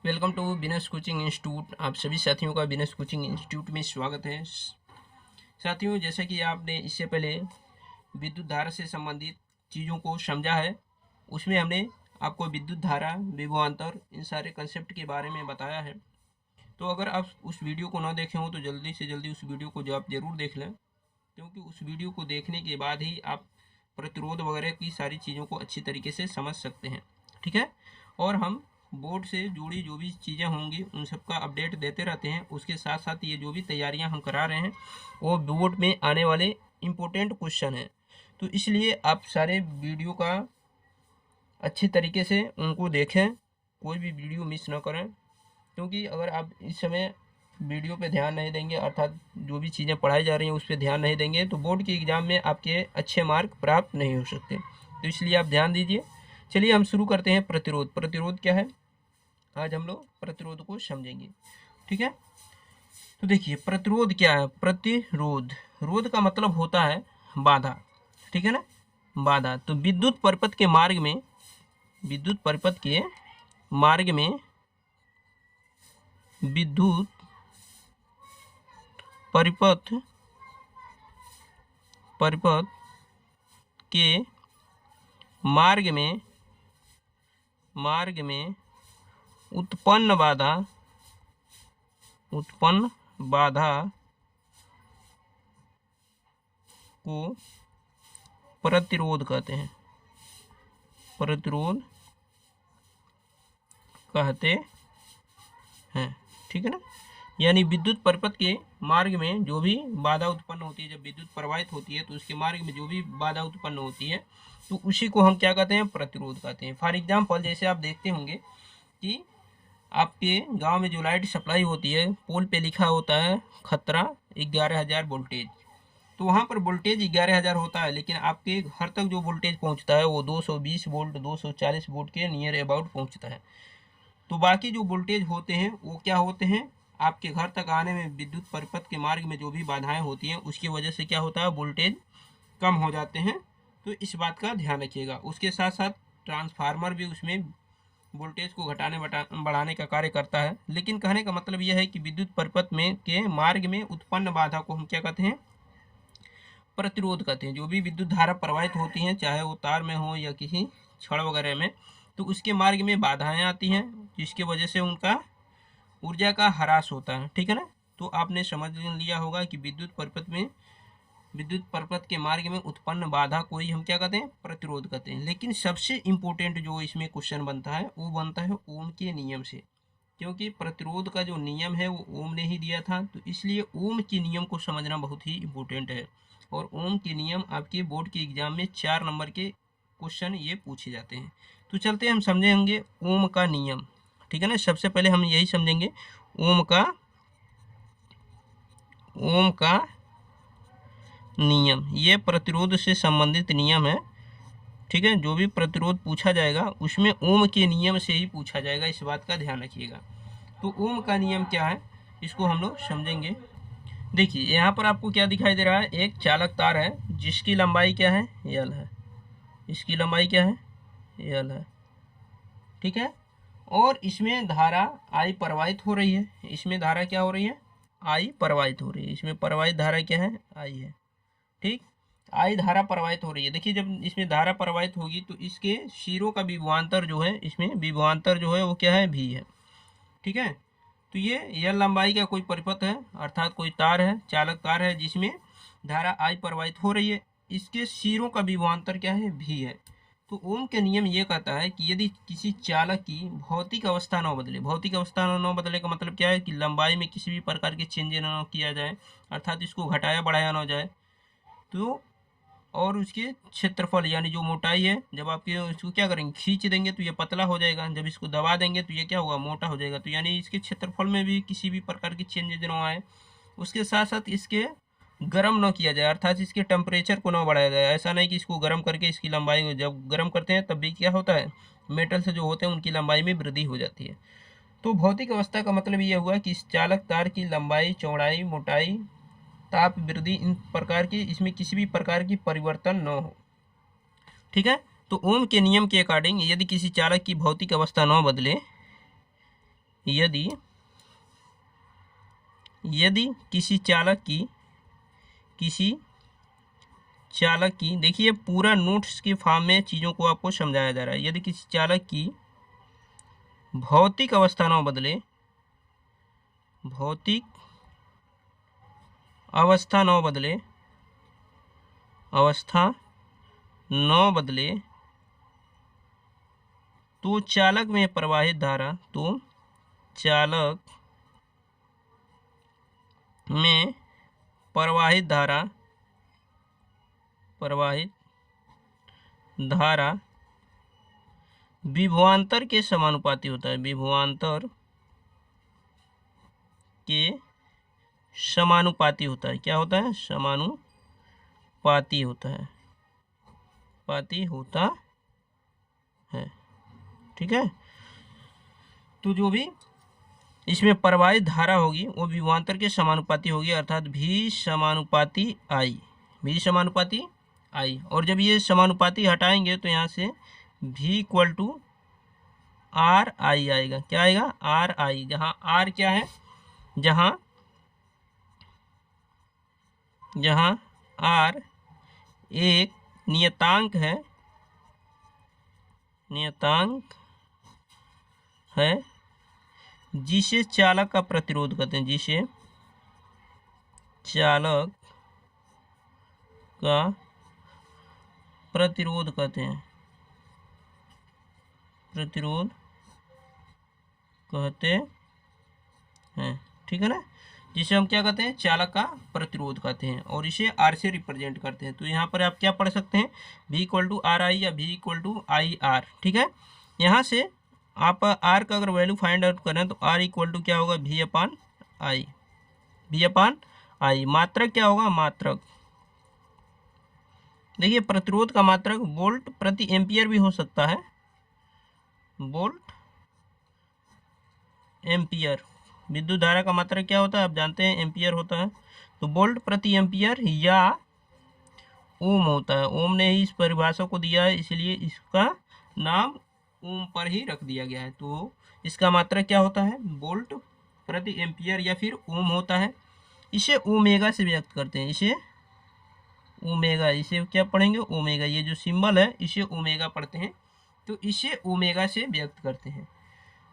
Welcome to business coaching institute. आप सभी साथियों का बिजनेस कोचिंग इंस्टीट्यूट में स्वागत है। साथियों, जैसा कि आपने इससे पहले विद्युत धारा से संबंधित चीज़ों को समझा है, उसमें हमने आपको विद्युत धारा, विभवांतर, इन सारे कंसेप्ट के बारे में बताया है। तो अगर आप उस वीडियो को ना देखे हो तो जल्दी से जल्दी उस वीडियो को आप ज़रूर देख लें, क्योंकि उस वीडियो को देखने के बाद ही आप प्रतिरोध वगैरह की सारी चीज़ों को अच्छी तरीके से समझ सकते हैं। ठीक है। और हम बोर्ड से जुड़ी जो भी चीज़ें होंगी उन सब का अपडेट देते रहते हैं। उसके साथ साथ ये जो भी तैयारियां हम करा रहे हैं वो बोर्ड में आने वाले इम्पोर्टेंट क्वेश्चन हैं, तो इसलिए आप सारे वीडियो का अच्छी तरीके से उनको देखें, कोई भी वीडियो मिस ना करें। क्योंकि अगर आप इस समय वीडियो पे ध्यान नहीं देंगे, अर्थात जो भी चीज़ें पढ़ाई जा रही हैं उस पर ध्यान नहीं देंगे, तो बोर्ड के एग्ज़ाम में आपके अच्छे मार्क प्राप्त नहीं हो सकते। तो इसलिए आप ध्यान दीजिए। चलिए हम शुरू करते हैं। प्रतिरोध। प्रतिरोध क्या है, आज हम लोग प्रतिरोध को समझेंगे। ठीक है। तो देखिए, प्रतिरोध क्या है। प्रतिरोध, रोध का मतलब होता है बाधा। ठीक है ना, बाधा। तो विद्युत परिपथ के मार्ग में, विद्युत परिपथ के मार्ग में, विद्युत परिपथ के मार्ग में उत्पन्न बाधा को प्रतिरोध कहते हैं। प्रतिरोध कहते हैं। ठीक है ना। यानी विद्युत परिपथ के मार्ग में जो भी बाधा उत्पन्न होती है, जब विद्युत प्रवाहित होती है तो उसके मार्ग में जो भी बाधा उत्पन्न होती है तो उसी को हम क्या कहते हैं, प्रतिरोध कहते हैं। फॉर एग्जाम्पल, जैसे आप देखते होंगे कि आपके गांव में जो लाइट सप्लाई होती है, पोल पे लिखा होता है खतरा 11,000 वोल्टेज। तो वहाँ पर वोल्टेज 11,000 होता है, लेकिन आपके घर तक जो वोल्टेज पहुँचता है वो 220 वोल्ट, 240 वोल्ट के नियर अबाउट पहुँचता है। तो बाकी जो वोल्टेज होते हैं वो क्या होते हैं, आपके घर तक आने में विद्युत परिपथ के मार्ग में जो भी बाधाएं होती हैं उसकी वजह से क्या होता है, वोल्टेज कम हो जाते हैं। तो इस बात का ध्यान रखिएगा। उसके साथ साथ ट्रांसफार्मर भी उसमें वोल्टेज को घटाने बढ़ाने का कार्य करता है। लेकिन कहने का मतलब यह है कि विद्युत परिपथ में के मार्ग में उत्पन्न बाधा को हम क्या कहते हैं, प्रतिरोध कहते हैं। जो भी विद्युत धारा प्रवाहित होती हैं, चाहे वो तार में हो या किसी छड़ वगैरह में, तो उसके मार्ग में बाधाएं आती हैं जिसकी वजह से उनका ऊर्जा का ह्रास होता है। ठीक है ना। तो आपने समझ लिया होगा कि विद्युत परिपथ के मार्ग में उत्पन्न बाधा को ही हम क्या कहते हैं, प्रतिरोध कहते हैं। लेकिन सबसे इम्पोर्टेंट जो इसमें क्वेश्चन बनता है वो बनता है ओम के नियम से, क्योंकि प्रतिरोध का जो नियम है वो ओम ने ही दिया था। तो इसलिए ओम के नियम को समझना बहुत ही इम्पोर्टेंट है। और ओम के नियम आपके बोर्ड के एग्जाम में 4 नंबर के क्वेश्चन ये पूछे जाते हैं। तो चलते हैं, हम समझेंगे ओम का नियम। ठीक है ना। सबसे पहले हम यही समझेंगे ओम का नियम। ये प्रतिरोध से संबंधित नियम है। ठीक है। जो भी प्रतिरोध पूछा जाएगा उसमें ओम के नियम से ही पूछा जाएगा, इस बात का ध्यान रखिएगा। तो ओम का नियम क्या है, इसको हम लोग समझेंगे। देखिए, यहाँ पर आपको क्या दिखाई दे रहा है, एक चालक तार है जिसकी लंबाई क्या है, यल है। इसकी लंबाई क्या है, यल है। ठीक है। और इसमें धारा आई प्रवाहित हो रही है। इसमें धारा क्या हो रही है, आई प्रवाहित हो रही है। इसमें प्रवाहित धारा क्या है, आई है। ठीक, आई धारा प्रवाहित हो रही है। देखिए, जब इसमें धारा प्रवाहित होगी तो इसके सिरों का विभवांतर जो है, इसमें विभवांतर जो है वो क्या है, भी है। ठीक है। तो ये यल लंबाई का कोई परिपथ है, अर्थात कोई तार है, चालक तार है जिसमें धारा आई प्रवाहित हो रही है। इसके सिरों का विभवांतर क्या है, भी है। तो ओम के नियम ये कहता है कि यदि किसी चालक की भौतिक अवस्था न बदले, भौतिक अवस्था न बदले का मतलब क्या है कि लंबाई में किसी भी प्रकार के चेंज न किया जाए, अर्थात इसको घटाया बढ़ाया न जाए, तो और उसके क्षेत्रफल यानी जो मोटाई है, जब आपके इसको क्या करेंगे, खींच देंगे तो ये पतला हो जाएगा, जब इसको दबा देंगे तो ये क्या होगा, मोटा हो जाएगा। तो यानी इसके क्षेत्रफल में भी किसी भी प्रकार की चेंजेज न आए। उसके साथ साथ इसके गर्म न किया जाए, अर्थात इसके टेम्परेचर को न बढ़ाया जाए। ऐसा नहीं कि इसको गर्म करके इसकी लंबाई को, जब गर्म करते हैं तब भी क्या होता है, मेटल से जो होते हैं उनकी लंबाई में वृद्धि हो जाती है। तो भौतिक अवस्था का मतलब ये हुआ कि इस चालक तार की लंबाई, चौड़ाई, मोटाई, ताप वृद्धि, इन प्रकार की, इसमें किसी भी प्रकार की परिवर्तन न हो। ठीक है। तो ओम के नियम के अकॉर्डिंग यदि किसी चालक की भौतिक अवस्था न बदले, यदि यदि किसी चालक की देखिए पूरा नोट्स के फॉर्म में चीज़ों को आपको समझाया जा रहा है। यदि किसी चालक की भौतिक अवस्था न बदले, भौतिक अवस्था न बदले, अवस्था न बदले तो चालक में प्रवाहित धारा, तो चालक में प्रवाहित धारा विभवांतर के समानुपाती होता है। विभवांतर के समानुपाती होता है। क्या होता है? समानुपाती होता है, पाती होता है। ठीक है, तो जो भी इसमें प्रवाहित धारा होगी वो विभवांतर के समानुपाती होगी, अर्थात भी समानुपाती आई, भी समानुपाती आई। और जब ये समानुपाती हटाएंगे तो यहाँ से भी इक्वल टू आर आई आएगा। क्या आएगा? आर आई, जहाँ आर क्या है, जहाँ आर एक नियतांक है जिसे चालक का प्रतिरोध कहते हैं, जिसे चालक का प्रतिरोध कहते हैं, प्रतिरोध कहते हैं। ठीक है ना, जिसे हम क्या कहते हैं? चालक का प्रतिरोध कहते हैं, और इसे आर से रिप्रेजेंट करते हैं। तो यहाँ पर आप क्या पढ़ सकते हैं? भी इक्वल टू आर आई या भी इक्वल टू आई आर। ठीक है, यहाँ से आप आर का अगर वैल्यू फाइंड आउट करें तो आर इक्वल टू क्या होगा? भी अपान आई, भी अपान आई। मात्रक क्या होगा? मात्रक देखिए प्रतिरोध का मात्रक वोल्ट प्रति एम्पियर भी हो सकता है, वोल्ट एम्पियर। विद्युत धारा का मात्रक क्या होता है? आप जानते हैं एम्पियर होता है, तो वोल्ट प्रति एम्पियर या ओम होता है। ओम ने ही इस परिभाषा को दिया है, इसलिए इसका नाम ओम पर ही रख दिया गया है। तो इसका मात्रक क्या होता है? वोल्ट प्रति एम्पियर या फिर ओम होता है। इसे ओमेगा से व्यक्त करते हैं, इसे ओमेगा, इसे क्या पढ़ेंगे? ओमेगा। ये जो सिंबल है इसे ओमेगा पढ़ते हैं, तो इसे ओमेगा से व्यक्त करते हैं।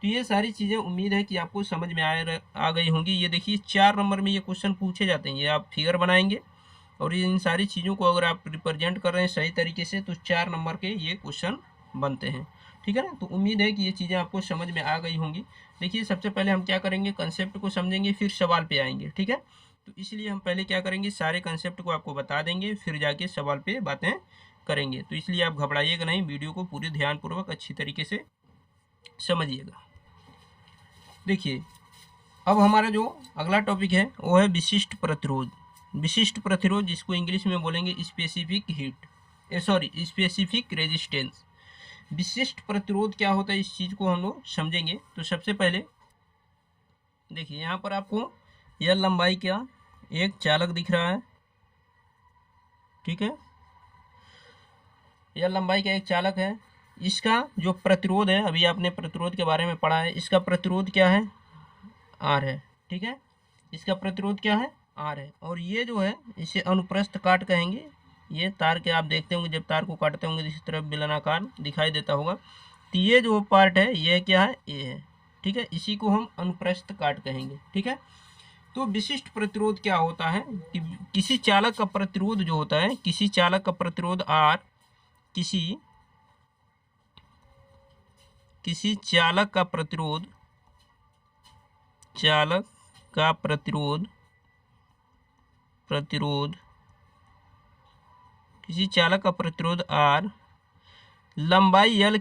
तो ये सारी चीज़ें उम्मीद है कि आपको समझ में आ गई होंगी। ये देखिए 4 नंबर में ये क्वेश्चन पूछे जाते हैं, ये आप फिगर बनाएंगे और इन सारी चीज़ों को अगर आप रिप्रेजेंट कर रहे हैं सही तरीके से तो 4 नंबर के ये क्वेश्चन बनते हैं। ठीक है ना, तो उम्मीद है कि ये चीज़ें आपको समझ में आ गई होंगी। देखिए सबसे पहले हम क्या करेंगे? कंसेप्ट को समझेंगे, फिर सवाल पे आएंगे। ठीक है, तो इसलिए हम पहले क्या करेंगे? सारे कंसेप्ट को आपको बता देंगे, फिर जाके सवाल पे बातें करेंगे। तो इसलिए आप घबराइएगा नहीं, वीडियो को पूरे ध्यानपूर्वक अच्छी तरीके से समझिएगा। देखिए अब हमारा जो अगला टॉपिक है वो है विशिष्ट प्रतिरोध। विशिष्ट प्रतिरोध जिसको इंग्लिश में बोलेंगे स्पेसिफिक रेजिस्टेंस। विशिष्ट प्रतिरोध क्या होता है, इस चीज़ को हम लोग समझेंगे। तो सबसे पहले देखिए यहाँ पर आपको यह लंबाई का एक चालक दिख रहा है। ठीक है, यह लंबाई का एक चालक है। इसका जो प्रतिरोध है, अभी आपने प्रतिरोध के बारे में पढ़ा है, इसका प्रतिरोध क्या है? आर है। ठीक है, इसका प्रतिरोध क्या है? आर है। और ये जो है इसे अनुप्रस्थ काट कहेंगे। ये तार के आप देखते होंगे, जब तार को काटते होंगे तो इस तरफ बेलनाकार दिखाई देता होगा। तो ये जो पार्ट है ये क्या है? ए है। ठीक है, इसी को हम अनुप्रस्थ काट कहेंगे। ठीक है, तो विशिष्ट प्रतिरोध क्या होता है कि किसी चालक का प्रतिरोध जो होता है, किसी चालक का प्रतिरोध आर, किसी चालक का प्रतिरोध किसी चालक का प्रतिरोध आर लंबाई एल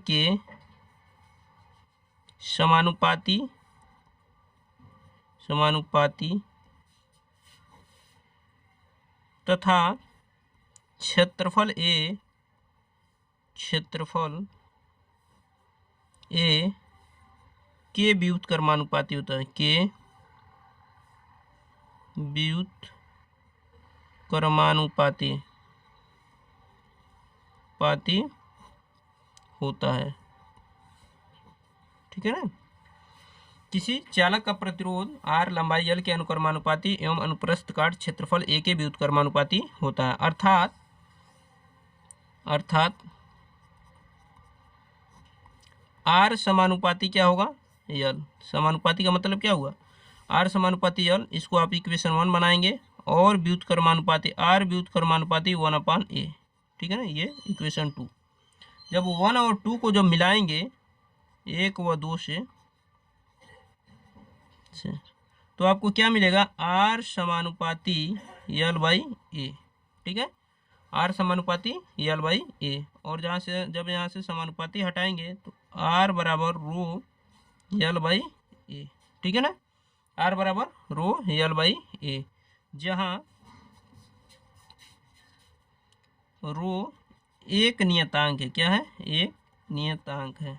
के समानुपाती तथा क्षेत्रफल ए के व्युत्क्रमानुपाती होता है, के व्युत्क्रमानुपाती समानुपाती होता है, ठीक है ना। किसी चालक का प्रतिरोध R लंबाई L के अनुक्रमानुपाती एवं अनुप्रस्थ काट क्षेत्रफल A के व्युत्क्रमानुपाती होता है। अर्थात R समानुपाती क्या होगा, L। समानुपाती का मतलब क्या हुआ, R समानुपाती L। इसको आप इक्वेशन 1 बनाएंगे और व्युत्क्रमानुपाती R व्युत्क्रमानुपाती 1/A, ठीक है ना, ये इक्वेशन 2। जब 1 और 2 को जब मिलाएंगे 1 व 2 से तो आपको क्या मिलेगा, R समानुपाती L/A, ठीक है, R समानुपाती L/A। और जहाँ से जब यहाँ से समानुपाती हटाएंगे तो R बराबर रो L/A, ठीक है ना, R बराबर रो L/A, जहाँ रो एक नियतांक है। क्या है, एक नियतांक है,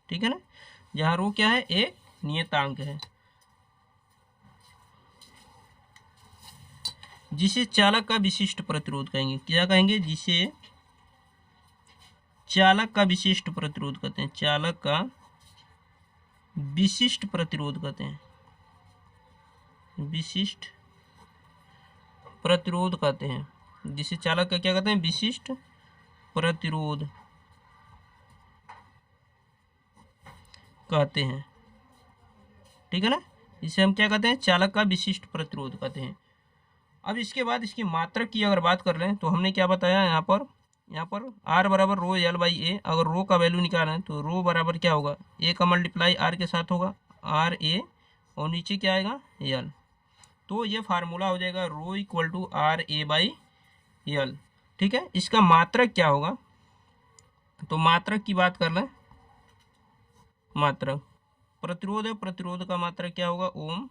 ठीक है ना, जहाँ रो क्या है, एक नियतांक है, जिसे चालक का विशिष्ट प्रतिरोध कहेंगे। क्या कहेंगे, जिसे चालक का विशिष्ट प्रतिरोध कहते हैं, चालक का विशिष्ट प्रतिरोध कहते हैं, विशिष्ट प्रतिरोध कहते हैं, जिसे चालक का क्या कहते हैं, विशिष्ट प्रतिरोध कहते हैं, ठीक है ना। इसे हम क्या कहते हैं, चालक का विशिष्ट प्रतिरोध कहते हैं। अब इसके बाद इसकी मात्रक की अगर बात कर लें तो हमने क्या बताया, यहाँ पर R बराबर रो L/A। अगर रो का वैल्यू निकालें तो रो बराबर क्या होगा, A का मल्टीप्लाई R के साथ होगा, RA, और नीचे क्या आएगा, L। तो ये फार्मूला हो जाएगा रो इक्वल टू RA/L, ठीक है। इसका मात्रक क्या होगा, तो मात्रक की बात कर लें, मात्रक प्रतिरोध है, प्रतिरोध का मात्रक क्या होगा, ओम,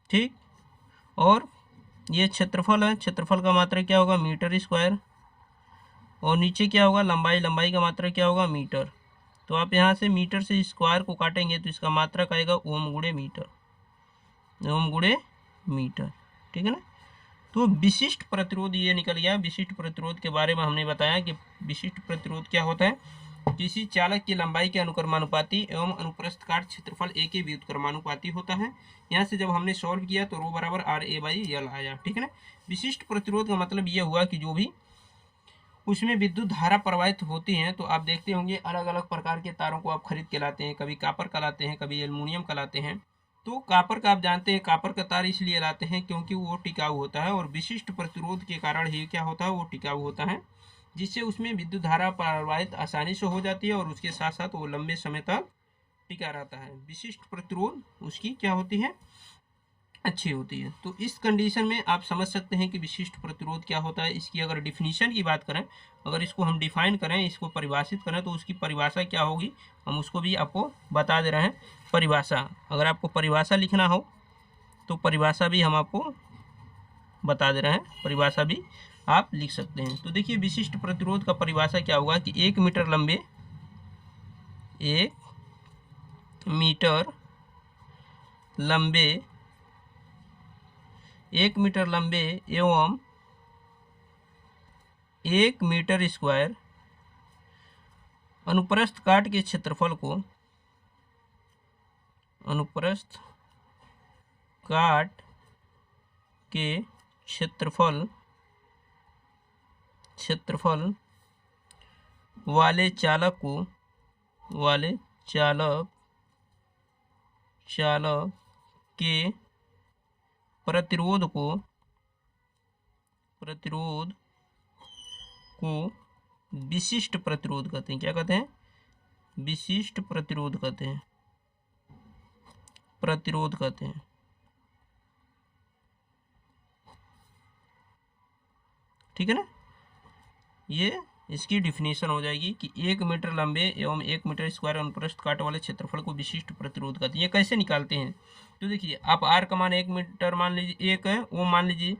ठीक। और ये क्षेत्रफल है, क्षेत्रफल का मात्रक क्या होगा, मीटर स्क्वायर। और नीचे क्या होगा, लंबाई, लंबाई का मात्रक क्या होगा, मीटर। तो आप यहाँ से मीटर से स्क्वायर को काटेंगे तो इसका मात्रक आएगा ओम गुणे मीटर, ओम गुणे मीटर, ठीक है ना। तो विशिष्ट प्रतिरोध ये निकल गया। विशिष्ट प्रतिरोध के बारे में हमने बताया कि विशिष्ट प्रतिरोध क्या होता है, किसी चालक की लंबाई के अनुक्रमानुपाती एवं अनुप्रस्थ काट क्षेत्रफल A के व्युत्क्रमानुपाती होता है। यहाँ से जब हमने सॉल्व किया तो रो बराबर RA/L आया, ठीक है ना। विशिष्ट प्रतिरोध का मतलब ये हुआ कि जो भी उसमें विद्युत धारा प्रवाहित होती हैं, तो आप देखते होंगे अलग अलग प्रकार के तारों को आप खरीद के लाते हैं, कभी कापर का लाते हैं, कभी एल्युमिनियम का लाते हैं। तो कापर का आप जानते हैं, कापर का तार इसलिए लाते हैं क्योंकि वो टिकाऊ होता है, और विशिष्ट प्रतिरोध के कारण ही क्या होता है, वो टिकाऊ होता है, जिससे उसमें विद्युत धारा प्रवाहित आसानी से हो जाती है और उसके साथ साथ वो लंबे समय तक टिका रहता है। विशिष्ट प्रतिरोध उसकी क्या होती है, अच्छी होती है। तो इस कंडीशन में आप समझ सकते हैं कि विशिष्ट प्रतिरोध क्या होता है। इसकी अगर डिफिनीशन की बात करें, अगर इसको हम डिफाइन करें, इसको परिभाषित करें, तो उसकी परिभाषा क्या होगी, हम उसको भी आपको बता दे रहे हैं। परिभाषा, अगर आपको परिभाषा लिखना हो तो परिभाषा भी हम आपको बता दे रहे हैं, परिभाषा भी आप लिख सकते हैं। तो देखिए, विशिष्ट प्रतिरोध का परिभाषा क्या होगा कि 1 मीटर लंबे, 1 मीटर लंबे, 1 मीटर लंबे एवं 1 मीटर स्क्वायर अनुप्रस्थ काट के क्षेत्रफल को, अनुप्रस्थ काट के क्षेत्रफल वाले चालक को, वाले चालक के प्रतिरोध को विशिष्ट प्रतिरोध कहते हैं। क्या कहते हैं, विशिष्ट प्रतिरोध कहते हैं, प्रतिरोध कहते हैं, ठीक है ना। ये इसकी डिफिनीशन हो जाएगी कि 1 मीटर लंबे एवं 1 मीटर स्क्वायर अनुप्रस्थ काट वाले क्षेत्रफल को विशिष्ट प्रतिरोध कहते हैं। ये कैसे निकालते हैं, तो देखिए, आप R का मान 1 मीटर मान लीजिए, 1 है वो मान लीजिए,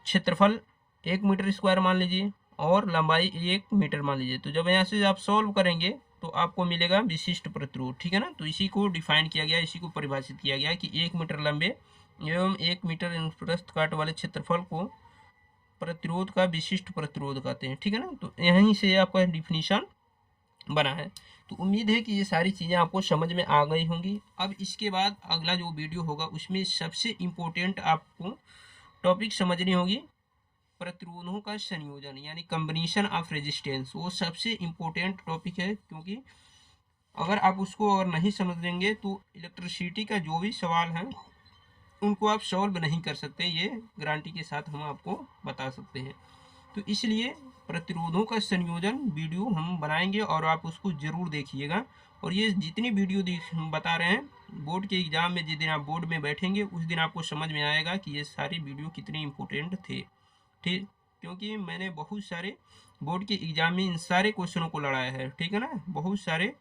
क्षेत्रफल 1 मीटर स्क्वायर मान लीजिए, और लंबाई 1 मीटर मान लीजिए। तो जब यहाँ से आप सॉल्व करेंगे तो आपको मिलेगा विशिष्ट प्रतिरोध, ठीक है ना। तो इसी को डिफाइन किया गया, इसी को परिभाषित किया गया कि 1 मीटर लंबे एवं 1 मीटर प्रस्थ काट वाले क्षेत्रफल को प्रतिरोध का विशिष्ट प्रतिरोध कहते हैं। ठीक है ना, तो यहीं से आपका डिफिनीशन बना है। तो उम्मीद है कि ये सारी चीज़ें आपको समझ में आ गई होंगी। अब इसके बाद अगला जो वीडियो होगा उसमें सबसे इम्पोर्टेंट आपको टॉपिक समझनी होगी प्रतिरोधों का संयोजन, यानी कम्बिनेशन ऑफ रेजिस्टेंस। वो सबसे इम्पोर्टेंट टॉपिक है, क्योंकि अगर आप उसको अगर नहीं समझेंगे तो इलेक्ट्रिसिटी का जो भी सवाल है उनको आप सॉल्व नहीं कर सकते, ये गारंटी के साथ हम आपको बता सकते हैं। तो इसलिए प्रतिरोधों का संयोजन वीडियो हम बनाएंगे और आप उसको ज़रूर देखिएगा। और ये जितनी वीडियो बता रहे हैं बोर्ड के एग्ज़ाम में, जिस दिन आप बोर्ड में बैठेंगे उस दिन आपको समझ में आएगा कि ये सारी वीडियो कितने इम्पोर्टेंट थे। ठीक, क्योंकि मैंने बहुत सारे बोर्ड के एग्ज़ाम में इन सारे क्वेश्चनों को लड़ाया है। ठीक है ना, बहुत सारे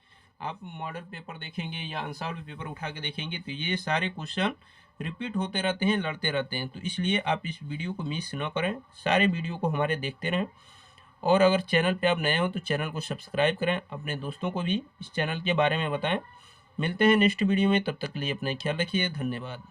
आप मॉडल पेपर देखेंगे या अनसॉल्व पेपर उठा के देखेंगे तो ये सारे क्वेश्चन रिपीट होते रहते हैं, लड़ते रहते हैं। तो इसलिए आप इस वीडियो को मिस न करें, सारे वीडियो को हमारे देखते रहें। और अगर चैनल पे आप नए हो तो चैनल को सब्सक्राइब करें, अपने दोस्तों को भी इस चैनल के बारे में बताएं। मिलते हैं नेक्स्ट वीडियो में, तब तक के लिए अपना ख्याल रखिए। धन्यवाद।